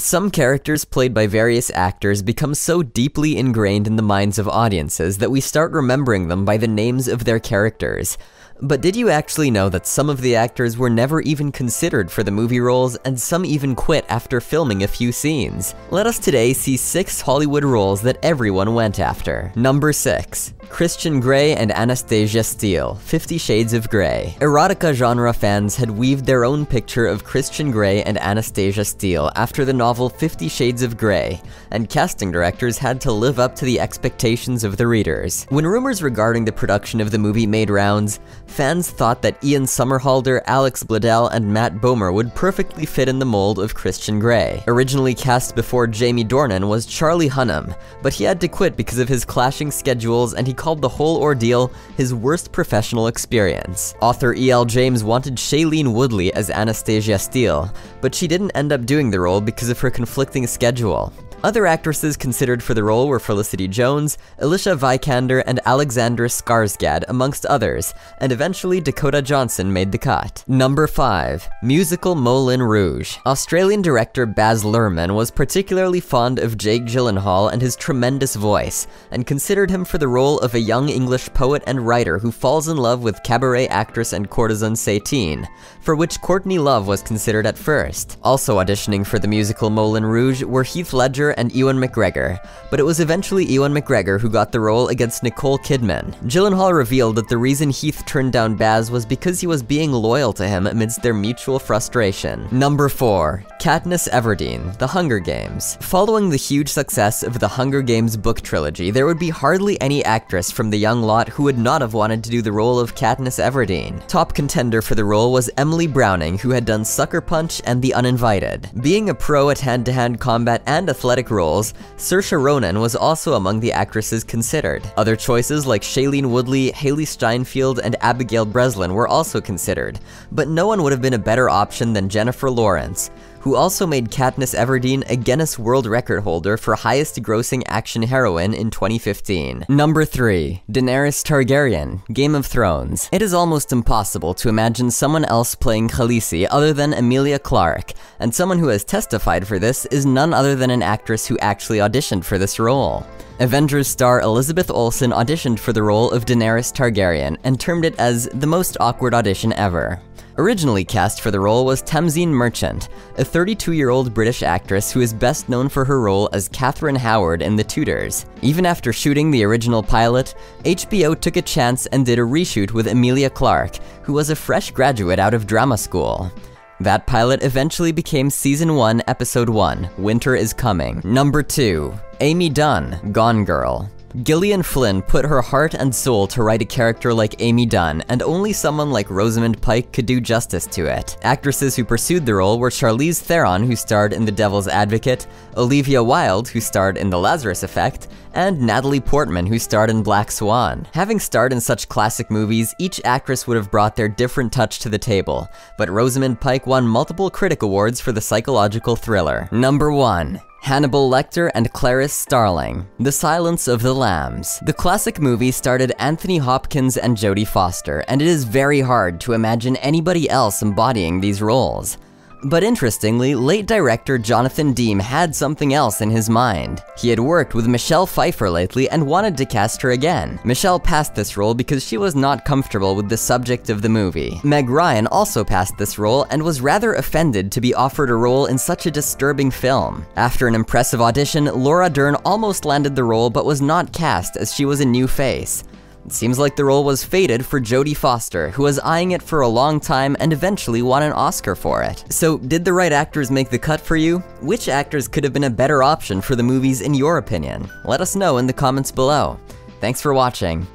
Some characters played by various actors become so deeply ingrained in the minds of audiences that we start remembering them by the names of their characters. But did you actually know that some of the actors were never even considered for the movie roles, and some even quit after filming a few scenes? Let us today see 6 Hollywood roles that everyone went after. Number 6. Christian Grey and Anastasia Steele, 50 Shades of Grey. Erotica genre fans had weaved their own picture of Christian Grey and Anastasia Steele after the novel 50 Shades of Grey, and casting directors had to live up to the expectations of the readers. When rumors regarding the production of the movie made rounds, fans thought that Ian Somerhalder, Alex Bledel, and Matt Bomer would perfectly fit in the mold of Christian Grey. Originally cast before Jamie Dornan was Charlie Hunnam, but he had to quit because of his clashing schedules, and he called the whole ordeal his worst professional experience. Author E.L. James wanted Shailene Woodley as Anastasia Steele, but she didn't end up doing the role because of her conflicting schedule. Other actresses considered for the role were Felicity Jones, Alicia Vikander, and Alexandra Skarsgård, amongst others, and eventually Dakota Johnson made the cut. Number 5. Musical Moulin Rouge. Australian director Baz Luhrmann was particularly fond of Jake Gyllenhaal and his tremendous voice, and considered him for the role of a young English poet and writer who falls in love with cabaret actress and courtesan Satine, for which Courtney Love was considered at first. Also auditioning for the musical Moulin Rouge were Heath Ledger and Ewan McGregor, but it was eventually Ewan McGregor who got the role against Nicole Kidman. Gyllenhaal revealed that the reason Heath turned down Baz was because he was being loyal to him amidst their mutual frustration. Number 4. Katniss Everdeen, The Hunger Games. Following the huge success of the Hunger Games book trilogy, there would be hardly any actress from the young lot who would not have wanted to do the role of Katniss Everdeen. Top contender for the role was Emily Browning, who had done Sucker Punch and The Uninvited. Being a pro at hand-to-hand combat and athletic roles, Saoirse Ronan was also among the actresses considered. Other choices like Shailene Woodley, Haley Steinfeld, and Abigail Breslin were also considered, but no one would have been a better option than Jennifer Lawrence, who also made Katniss Everdeen a Guinness World Record holder for highest grossing action heroine in 2015. Number 3. Daenerys Targaryen, Game of Thrones. It is almost impossible to imagine someone else playing Khaleesi other than Emilia Clarke, and someone who has testified for this is none other than an actress who actually auditioned for this role. Avengers star Elizabeth Olsen auditioned for the role of Daenerys Targaryen and termed it as the most awkward audition ever. Originally cast for the role was Tamzine Merchant, a 32-year-old British actress who is best known for her role as Catherine Howard in The Tudors. Even after shooting the original pilot, HBO took a chance and did a reshoot with Emilia Clarke, who was a fresh graduate out of drama school. That pilot eventually became Season 1, Episode 1, Winter is Coming. Number 2. Amy Dunn, Gone Girl. Gillian Flynn put her heart and soul to write a character like Amy Dunn, and only someone like Rosamund Pike could do justice to it. Actresses who pursued the role were Charlize Theron, who starred in The Devil's Advocate, Olivia Wilde, who starred in The Lazarus Effect, and Natalie Portman, who starred in Black Swan. Having starred in such classic movies, each actress would have brought their different touch to the table, but Rosamund Pike won multiple critic awards for the psychological thriller. Number 1. Hannibal Lecter and Clarice Starling, The Silence of the Lambs. The classic movie starred Anthony Hopkins and Jodie Foster, and it is very hard to imagine anybody else embodying these roles. But interestingly, late director Jonathan Demme had something else in his mind. He had worked with Michelle Pfeiffer lately and wanted to cast her again. Michelle passed this role because she was not comfortable with the subject of the movie. Meg Ryan also passed this role and was rather offended to be offered a role in such a disturbing film. After an impressive audition, Laura Dern almost landed the role but was not cast as she was a new face. It seems like the role was fated for Jodie Foster, who was eyeing it for a long time and eventually won an Oscar for it. So, did the right actors make the cut for you? Which actors could have been a better option for the movies in your opinion? Let us know in the comments below. Thanks for watching.